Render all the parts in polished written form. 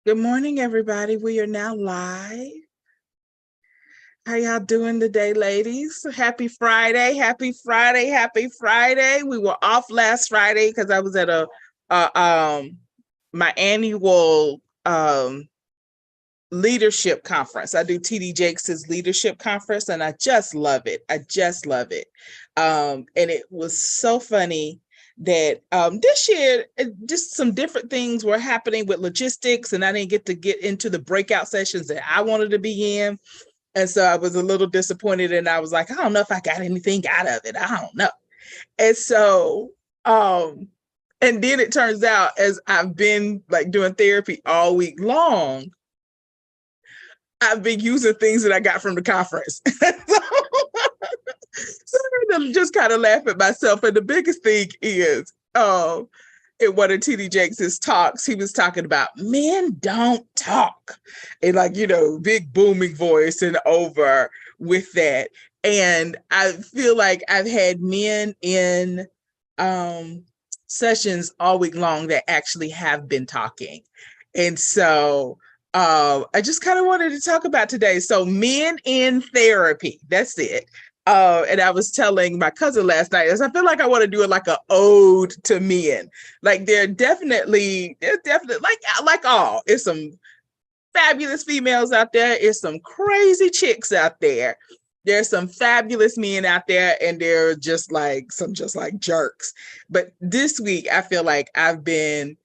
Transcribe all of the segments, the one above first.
Good morning, everybody. We are now live. How y'all doing today, ladies? Happy Friday. Happy Friday. Happy Friday. We were off last Friday because I was at my annual leadership conference. I do TD Jakes' leadership conference, and I just love it. I just love it. And it was so funny that this year just some different things were happening with logistics, and I didn't get to get into the breakout sessions that I wanted to be in. And so I was a little disappointed, and I was like, I don't know if I got anything out of it. I don't know. And so and then it turns out, as I've been like doing therapy all week long, I've been using things that I got from the conference. So I just kind of laugh at myself. And the biggest thing is, in one of TD Jakes' talks, he was talking about men don't talk, and like, big booming voice and over with that. And I feel like I've had men in sessions all week long that actually have been talking. And so I just kind of wanted to talk about today. So men in therapy, that's it. And I was telling my cousin last night, I feel like I want to do it like an ode to men. Like they're definitely like all. It's some fabulous females out there. It's some crazy chicks out there. There's some fabulous men out there, and they're just like jerks. But this week, I feel like I've been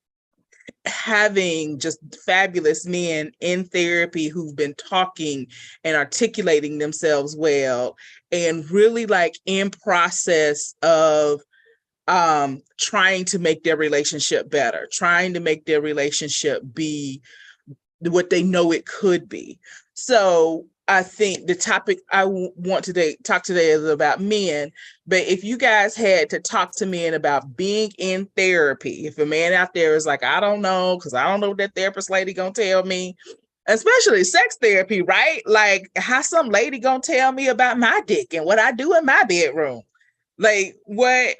having just fabulous men in therapy who've been talking and articulating themselves well, and really like in process of trying to make their relationship better, trying to make their relationship be what they know it could be. So I think the topic I want to talk today is about men. But if you guys had to talk to men about being in therapy, if a man out there is like, I don't know, because I don't know what that therapist lady gonna tell me, especially sex therapy, right? Like, how some lady gonna tell me about my dick and what I do in my bedroom? Like, what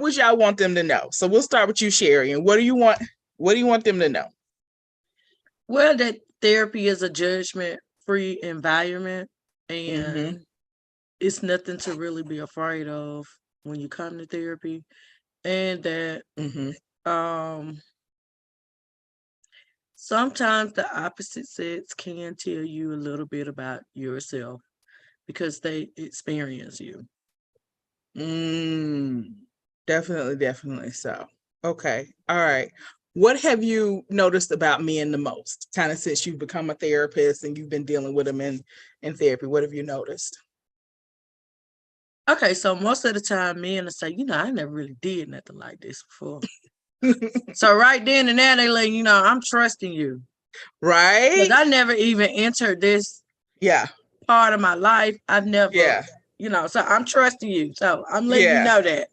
would y'all want them to know? So we'll start with you, Sherry. And what do you want them to know? Well, that therapy is a judgment-free environment, and it's nothing to really be afraid of when you come to therapy, and that sometimes the opposite sex can tell you a little bit about yourself because they experience you. Definitely so. Okay. All right. What have you noticed about men the most, kind of since you've become a therapist and you've been dealing with them in therapy? What have you noticed? Okay, so most of the time men will say, I never really did nothing like this before. So right then and there, they let you know, I'm trusting you. Right? Because I never even entered this part of my life. I've never, so I'm trusting you. So I'm letting you know that.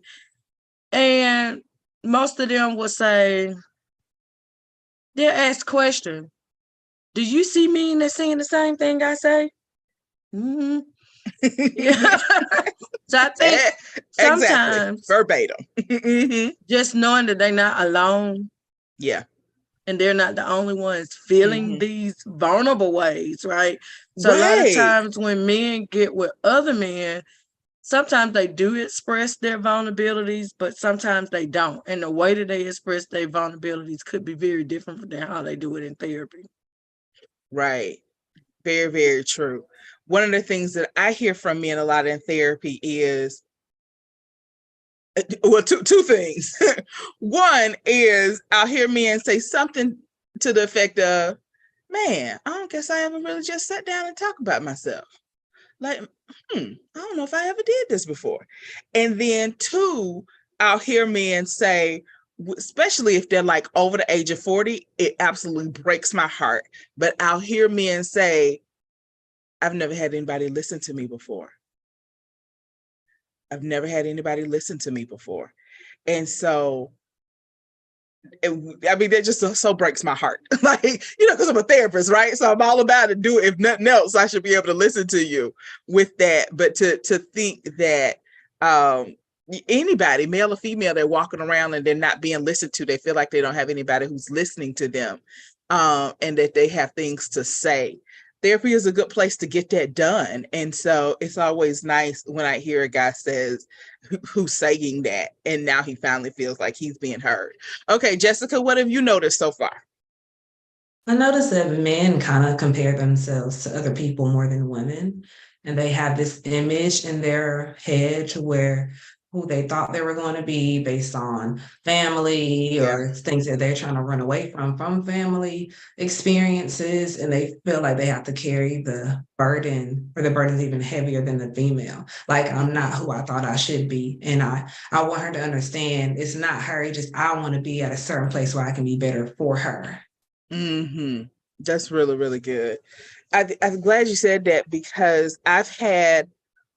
And most of them will say, they'll ask questions. Do you see me in there saying the same thing I say? Mm-hmm. Yeah. So I think sometimes verbatim. just knowing that they're not alone. Yeah. And they're not the only ones feeling these vulnerable ways, right? So a lot of times when men get with other men, sometimes they do express their vulnerabilities, but sometimes they don't. And the way that they express their vulnerabilities could be very different than how they do it in therapy. Right. Very, very true. One of the things that I hear from men a lot in therapy is, well, two things. One is I'll hear men say something to the effect of, man, I don't guess I ever really just sat down and talked about myself. Like, I don't know if I ever did this before. And then two, I'll hear men say, especially if they're like over the age of 40, it absolutely breaks my heart. But I'll hear men say, I've never had anybody listen to me before. I've never had anybody listen to me before. And so, that just so breaks my heart. Like, because I'm a therapist, right? So I'm all about to do it. If nothing else, I should be able to listen to you with that. But to think that anybody, male or female, they're walking around and they're not being listened to, they feel like they don't have anybody who's listening to them. and that they have things to say. Therapy is a good place to get that done. And so it's always nice when I hear a guy says who's saying that, and now he finally feels like he's being heard. Okay, Jessica, what have you noticed so far? I noticed that men kind of compare themselves to other people more than women. And they have this image in their head to where who they thought they were going to be based on family or things that they're trying to run away from family experiences. And they feel like they have to carry the burden, or the burden's even heavier than the female. Like, I'm not who I thought I should be. And I want her to understand it's not her, just I want to be at a certain place where I can be better for her. That's really, really good. I'm glad you said that, because I've had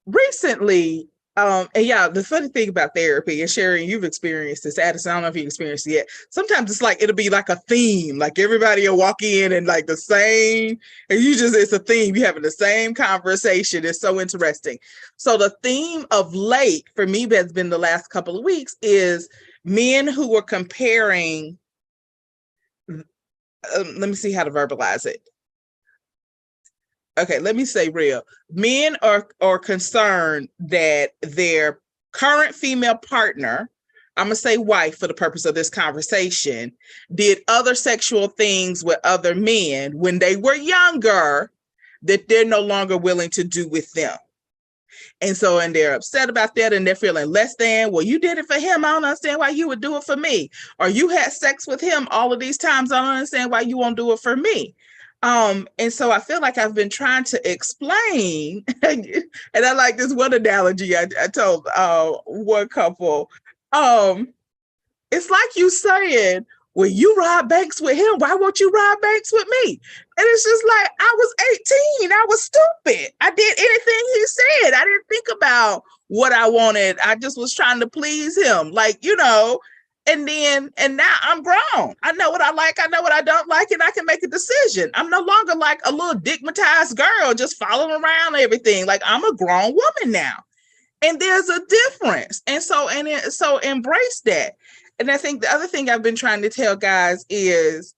recently, and yeah, the funny thing about therapy, and Sherry, you've experienced this, Addison, I don't know if you experienced it yet. Sometimes it's like, it'll be like a theme, like everybody will walk in and like the same, and it's a theme, you having the same conversation. It's so interesting. So the theme of late for me has been the last couple of weeks is men who were comparing, let me see how to verbalize it. Okay, let me say real. Men are concerned that their current female partner, I'm going to say wife for the purpose of this conversation, did other sexual things with other men when they were younger that they're no longer willing to do with them. And they're upset about that, and they're feeling less than. Well, you did it for him. I don't understand why you would do it for me. Or you had sex with him all of these times. I don't understand why you won't do it for me. And so I feel like I've been trying to explain, and I like this one analogy I told one couple. It's like you saying, well, you rob banks with him, why won't you rob banks with me? And it's just like, I was 18. I was stupid. I did anything he said. I didn't think about what I wanted. I just was trying to please him. Like, and now I'm grown. I know what I like. I know what I don't like, and I can make a decision. I'm no longer like a little digmatized girl just following around everything. Like, I'm a grown woman now, and there's a difference. And so embrace that. And I think the other thing I've been trying to tell guys is,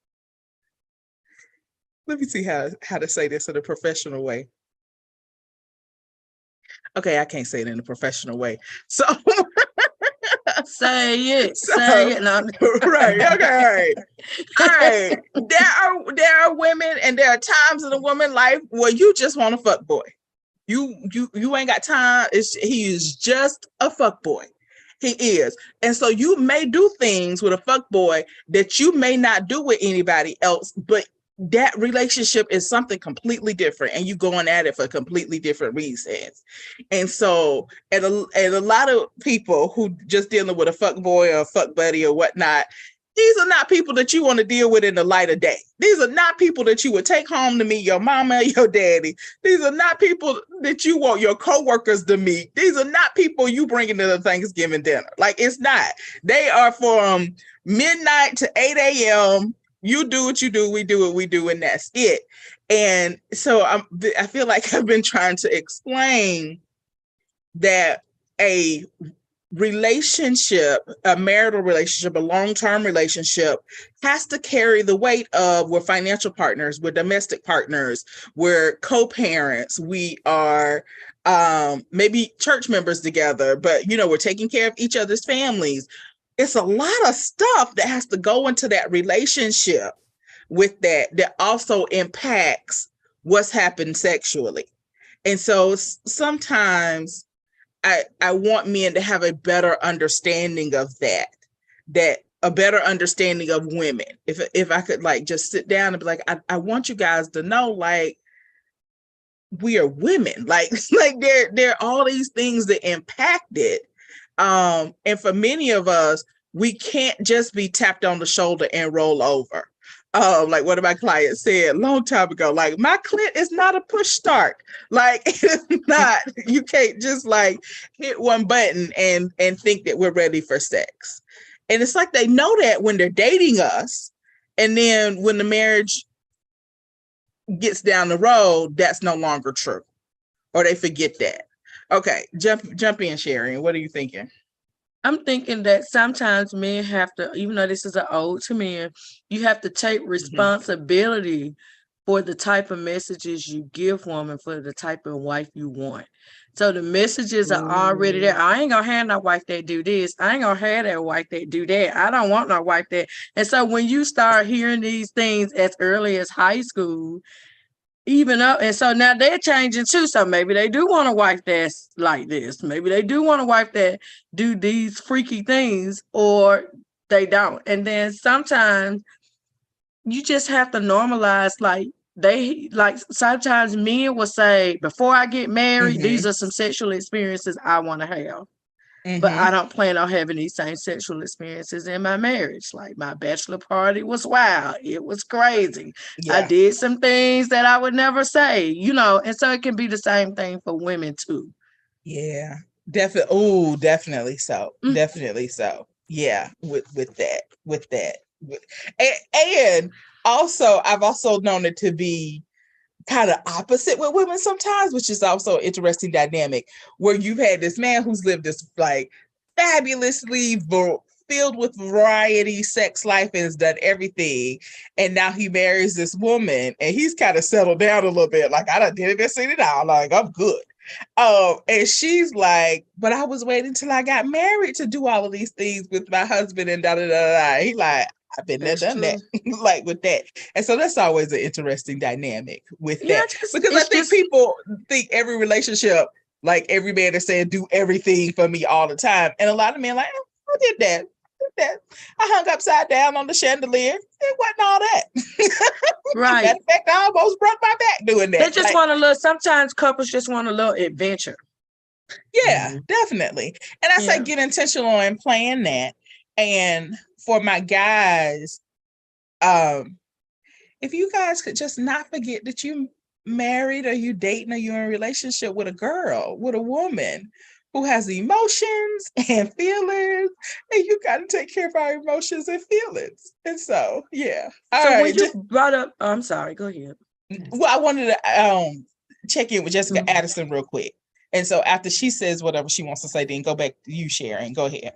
let me see how to say this in a professional way. Okay, I can't say it in a professional way. So say it. Say it. No. Right. Okay. All right. There are women, and there are times in a woman's life where you just want a fuck boy. You ain't got time. He is just a fuck boy. He is. And so you may do things with a fuck boy that you may not do with anybody else, but that relationship is something completely different, and you going at it for completely different reasons. And so, and a lot of people who just dealing with a fuck boy or a fuck buddy or whatnot, these are not people that you want to deal with in the light of day. These are not people that you would take home to meet your mama, your daddy. These are not people that you want your coworkers to meet. These are not people you bring into the Thanksgiving dinner. Like, it's not. They are from midnight to 8 a.m. You do what you do, we do what we do, and that's it. And so I feel like I've been trying to explain that a relationship, a marital relationship, a long-term relationship has to carry the weight of, we're financial partners, we're domestic partners, we're co-parents, we are maybe church members together, but we're taking care of each other's families. It's a lot of stuff that has to go into that relationship with that also impacts what's happened sexually. And so sometimes I want men to have a better understanding of that a better understanding of women. If I could like just sit down and be like, I want you guys to know, like, we are women. Like there are all these things that impact it. And for many of us, we can't just be tapped on the shoulder and roll over. Like one of my clients said a long time ago, like, my clit is not a push start. Like, it's not, you can't just like hit one button and think that we're ready for sex. And it's like they know that when they're dating us, and then when the marriage gets down the road, that's no longer true, or they forget that. Okay, jump in, Sherry. What are you thinking? I'm thinking that sometimes men have to, even though this is an ode to men, you have to take responsibility for the type of messages you give woman, for the type of wife you want. So the messages are already there. I ain't gonna have no wife that do this. I ain't gonna have that wife that do that. I don't want no wife that. And so when you start hearing these things as early as high school, even up, and so now they're changing too. So maybe they do want a wife that's like this. Maybe they do want a wife that do these freaky things, or they don't. And then sometimes you just have to normalize, like sometimes men will say, before I get married, these are some sexual experiences I want to have. But I don't plan on having these same sexual experiences in my marriage. Like, my bachelor party was wild. It was crazy. Yeah. I did some things that I would never say, and so it can be the same thing for women too. Yeah, definitely. Oh, definitely so. Definitely so. Yeah, with that. And also, I've also known it to be kind of opposite with women sometimes, which is also an interesting dynamic, where you've had this man who's lived this like fabulously filled with variety sex life and has done everything, and now he marries this woman and he's kind of settled down a little bit, like, I done did it and seen it all, like, I'm good. And she's like, but I was waiting till I got married to do all of these things with my husband, and da da da da. He like, I've been there, done that, like with that. And so that's always an interesting dynamic with that. Because I think people think every relationship, like every man is saying, do everything for me all the time. And a lot of men like, I did that. I hung upside down on the chandelier. It wasn't all that. Right. Matter of fact, I almost broke my back doing that. They just want a little, sometimes couples just want a little adventure. Yeah, definitely. And I say get intentional in playing that. And for my guys, if you guys could just not forget that you married, or you dating, or you're in a relationship with a girl, with a woman who has emotions and feelings, and you got to take care of our emotions and feelings. And so, yeah. So when you brought up, I'm sorry, go ahead. Well, I wanted to check in with Jessica Addison real quick. And so after she says whatever she wants to say, then go back to you, Sharon. Go ahead.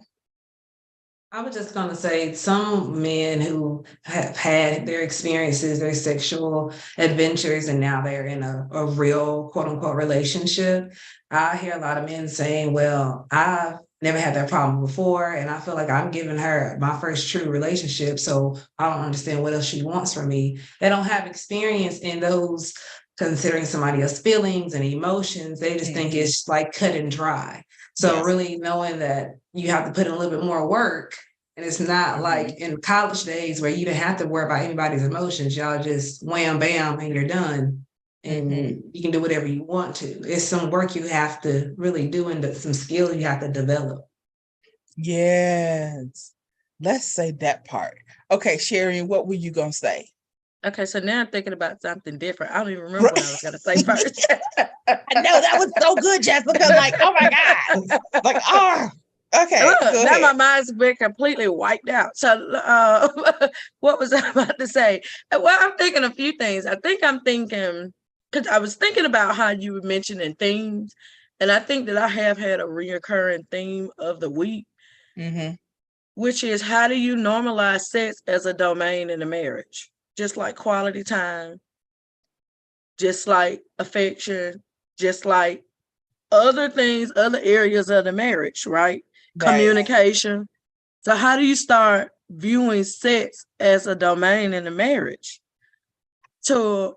I was just going to say, some men who have had their experiences, their sexual adventures, and now they're in a real quote unquote relationship. I hear a lot of men saying, well, I've never had that problem before, and I feel like I'm giving her my first true relationship, so I don't understand what else she wants from me. They don't have experience in those, considering somebody else's feelings and emotions. They just think it's like cut and dry. So really knowing that you have to put in a little bit more work, and it's not like in college days where you didn't have to worry about anybody's emotions. Y'all just wham, bam, and you're done. And you can do whatever you want to. It's some work you have to really do, and some skill you have to develop. Yes. Let's say that part. Okay, Sharon, what were you going to say? Okay, so now I'm thinking about something different. I don't even remember what I was going to say first. I know, that was so good, Jessica. Like, oh my God. Like, okay. Look, now my mind's been completely wiped out. So what was I about to say? Well, I'm thinking a few things. I'm thinking, because I was thinking about how you were mentioning themes, and I think that I have had a reoccurring theme of the week, which is, how do you normalize sex as a domain in a marriage? Just like quality time, just like affection, just like other things, other areas of the marriage, right? Communication. So how do you start viewing sex as a domain in the marriage, to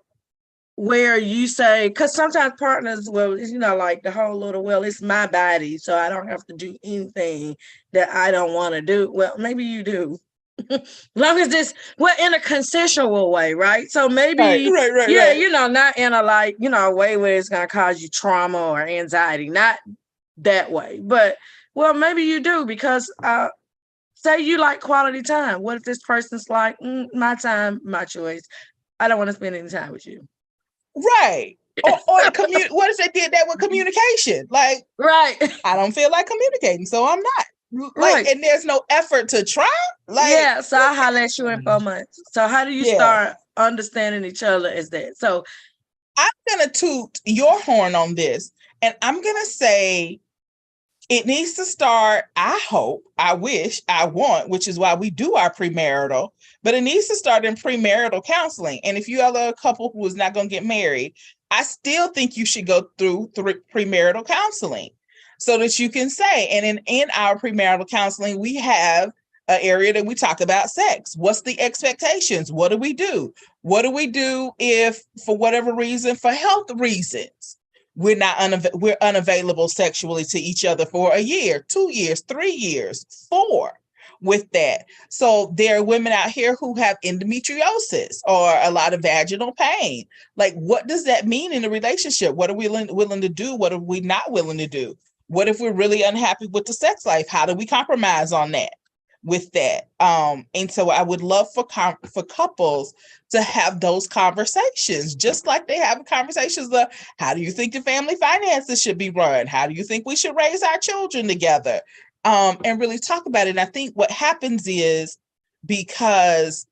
where you say, because sometimes partners will, like the whole little, well, it's my body, so I don't have to do anything that I don't want to do. Well, maybe you do. Long as this, in a consensual way, right? So maybe, right. Not in a way where it's going to cause you trauma or anxiety, not that way. But, well, maybe you do, because say you like quality time. What if this person's like, my time, my choice. I don't want to spend any time with you. Right. Or what if they did that with communication? Like, right. I don't feel like communicating, so I'm not. Like, and there's no effort to try. Like, so I'll holler at you in 4 months. So how do you start understanding each other as that? So I'm gonna toot your horn on this, and I'm gonna say It needs to start, I hope, I wish, I want, which is why we do our premarital, but it needs to start in premarital counseling. And if you are a couple who is not going to get married, I still think you should go through premarital counseling so that you can say, and in our premarital counseling, we have an area that we talk about sex. What's the expectations? What do we do? What do we do if, for whatever reason, for health reasons, we're unavailable sexually to each other for a year, 2 years, 3 years, 4 with that. So there are women out here who have endometriosis or a lot of vaginal pain. Like, what does that mean in a relationship? What are we willing to do? What are we not willing to do? What if we're really unhappy with the sex life? How do we compromise on that? With that. And so I would love for couples to have those conversations, just like they have conversations of how do you think the family finances should be run? How do you think we should raise our children together? And really talk about it. And I think what happens is because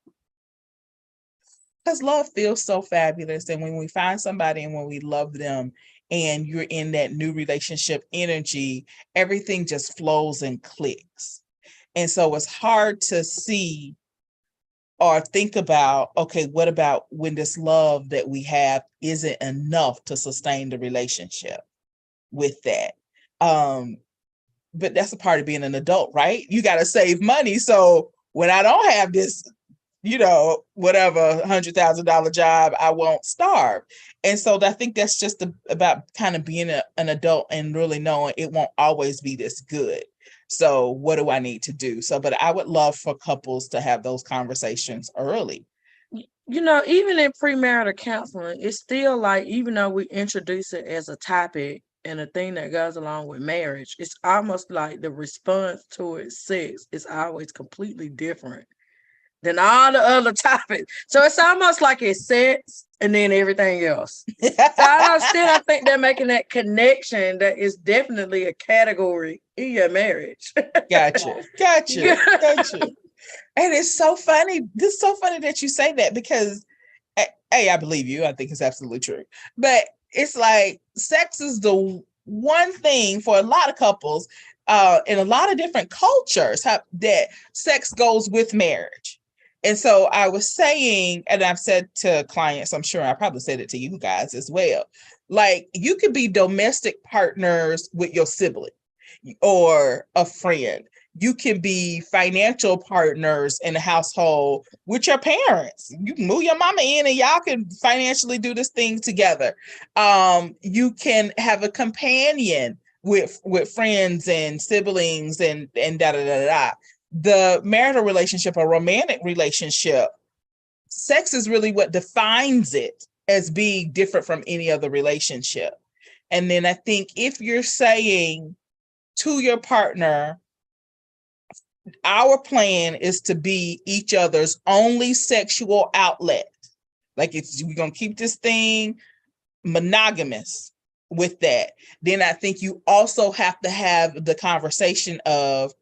love feels so fabulous. And when we find somebody and when we love them and you're in that new relationship energy, everything just flows and clicks. And so it's hard to see or think about, okay, what about when this love that we have isn't enough to sustain the relationship with that? But that's a part of being an adult, right? You got to save money. So when I don't have this, whatever $100,000 job, I won't starve. And so I think that's just about kind of being an adult and really knowing it won't always be this good. So what do I need to do? But I would love for couples to have those conversations early. Even in premarital counseling, it's still like, even though we introduce it as a topic and a thing that goes along with marriage, it's almost like the response towards sex is always completely different than all the other topics. So it's almost like it's sex and then everything else. So I think they're making that connection that is definitely a category in your marriage. Gotcha. And it's so funny. This is so funny that you say that because, A, I believe you. I think it's absolutely true. But it's like sex is the one thing for a lot of couples in a lot of different cultures that sex goes with marriage. And so I was saying, and I've said to clients, I'm sure I probably said it to you guys as well, like you could be domestic partners with your sibling or a friend. You can be financial partners in a household with your parents. You can move your mama in and y'all can financially do this thing together. You can have a companion with friends and siblings and da da da da. The marital relationship or romantic relationship, sex is really what defines it as being different from any other relationship. And then I think if you're saying to your partner, our plan is to be each other's only sexual outlet, like we're going to keep this thing monogamous with that, then I think you also have to have the conversation of,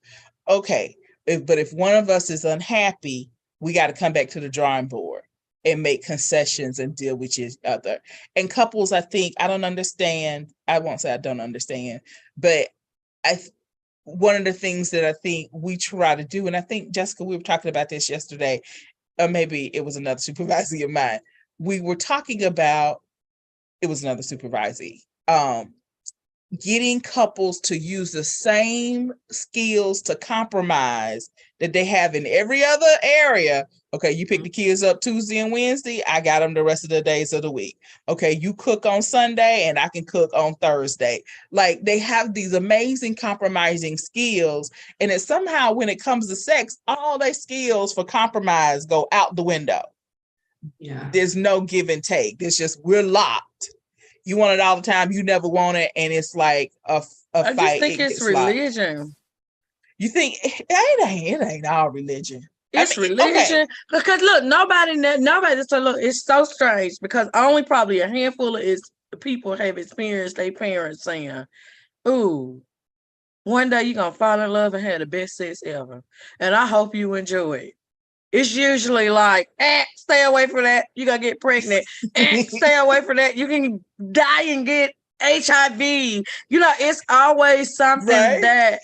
okay, if one of us is unhappy, we got to come back to the drawing board and make concessions and deal with each other. And couples, I think, I won't say I don't understand, but one of the things that I think we try to do, and I think, Jessica, we were talking about this yesterday, or maybe it was another supervisee of mine. We were talking about, it was another supervisee, getting couples to use the same skills to compromise that they have in every other area. Okay, you pick the kids up Tuesday and Wednesday, I got them the rest of the days of the week. Okay, you cook on Sunday and I can cook on Thursday. Like, they have these amazing compromising skills, and it somehow, when it comes to sex, all their skills for compromise go out the window. Yeah, there's no give and take. There's just, we're locked. You want it all the time. You never want it. And it's like a fight. I just think it's religion. Locked. You think it ain't all religion. It's religion. Okay. Because look, nobody so look, it's so strange because only probably a handful of people have experienced their parents saying, ooh, one day you're gonna fall in love and have the best sex ever. And I hope you enjoy it. It's usually like, stay away from that. You're gonna get pregnant. Stay away from that. You can die and get HIV. It's always something that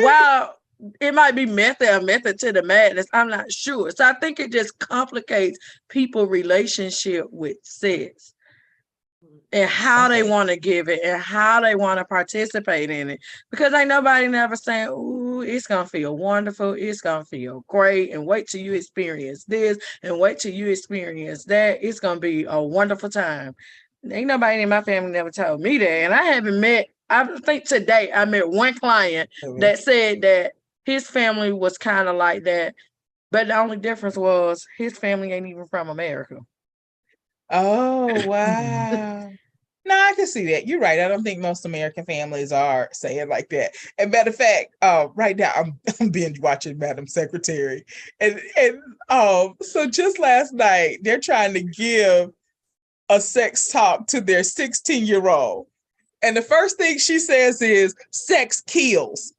while it might be method to the madness, I'm not sure. So I think it just complicates people's relationship with sex and how they want to give it and how they want to participate in it. Because ain't nobody never saying, ooh, it's going to feel wonderful. It's going to feel great. And wait till you experience this and wait till you experience that. It's going to be a wonderful time. Ain't nobody in my family never told me that. And I think today I met one client that said that his family was kind of like that. But the only difference was his family ain't even from America. Oh, wow. No, I can see that. You're right. I don't think most American families are saying like that. And matter of fact, right now I'm binge watching Madam Secretary. And so just last night, they're trying to give a sex talk to their 16-year-old. And the first thing she says is sex kills.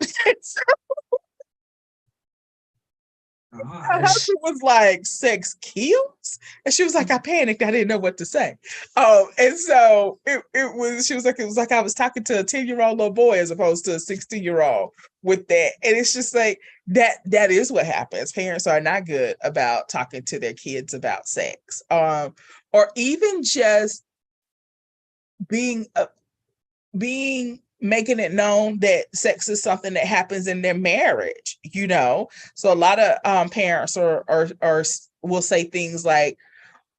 Her husband was like, sex kills? And she was like, I panicked. I didn't know what to say. And so it was like I was talking to a 10-year-old little boy as opposed to a 16-year-old with that. And it's just like that is what happens. Parents are not good about talking to their kids about sex. Or even just making it known that sex is something that happens in their marriage, So a lot of parents are will say things like,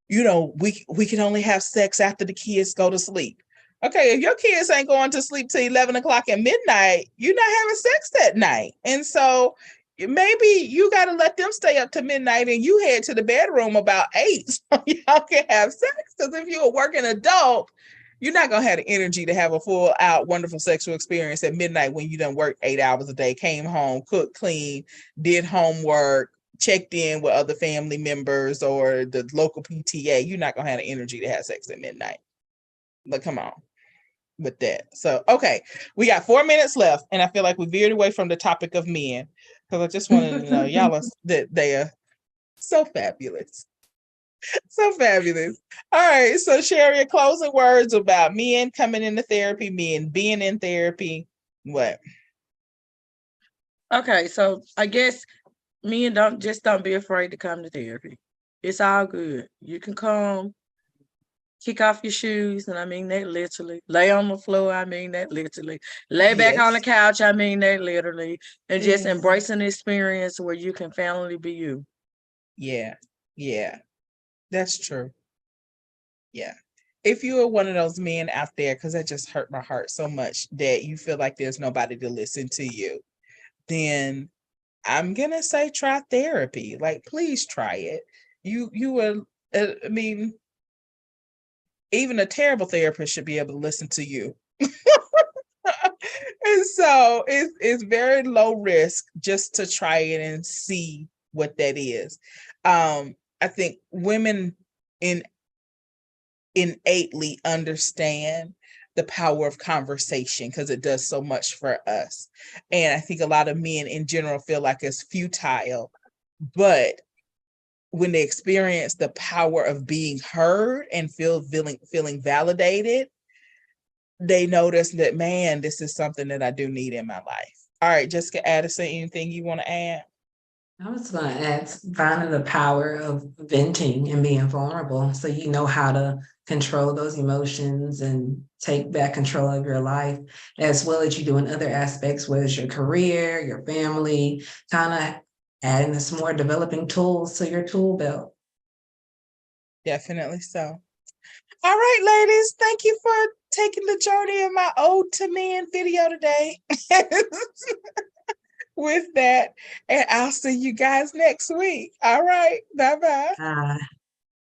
we can only have sex after the kids go to sleep. Okay, if your kids ain't going to sleep till 11 o'clock at midnight, you're not having sex that night. And so maybe you got to let them stay up to midnight and you head to the bedroom about 8 so y'all can have sex. Because if you're a working adult, you're not going to have the energy to have a full out wonderful sexual experience at midnight when you done worked 8 hours a day, came home, cooked, cleaned, did homework, checked in with other family members or the local PTA. You're not going to have the energy to have sex at midnight. But come on with that. So, okay, we got 4 minutes left, and I feel like we veered away from the topic of men because I just wanted to know y'all are that they are so fabulous. So fabulous. All right. So share your closing words about men coming into therapy, men being in therapy. What? Okay. So I guess men don't be afraid to come to therapy. It's all good. You can come, kick off your shoes, and I mean that literally. Lay on the floor, I mean that literally. Lay back on the couch, I mean that literally. And just embrace an experience where you can finally be you. Yeah. Yeah. That's true. Yeah. If you are one of those men out there, because that just hurt my heart so much that you feel like there's nobody to listen to you, then I'm going to say try therapy. Like, please try it. You are, I mean, even a terrible therapist should be able to listen to you. And so it's very low risk just to try it and see what that is. I think women innately understand the power of conversation because it does so much for us. And I think a lot of men in general feel like it's futile, but when they experience the power of being heard and feeling validated, they notice that, man, this is something that I do need in my life. All right, Jessica Addison, anything you want to add? I was going to add finding the power of venting and being vulnerable so you know how to control those emotions and take back control of your life, as well as you do in other aspects, whether it's your career, your family, kind of adding some more developing tools to your tool belt. Definitely so. All right, ladies, thank you for taking the journey in my Ode to Men video today. With that, and I'll see you guys next week. All right, bye-bye.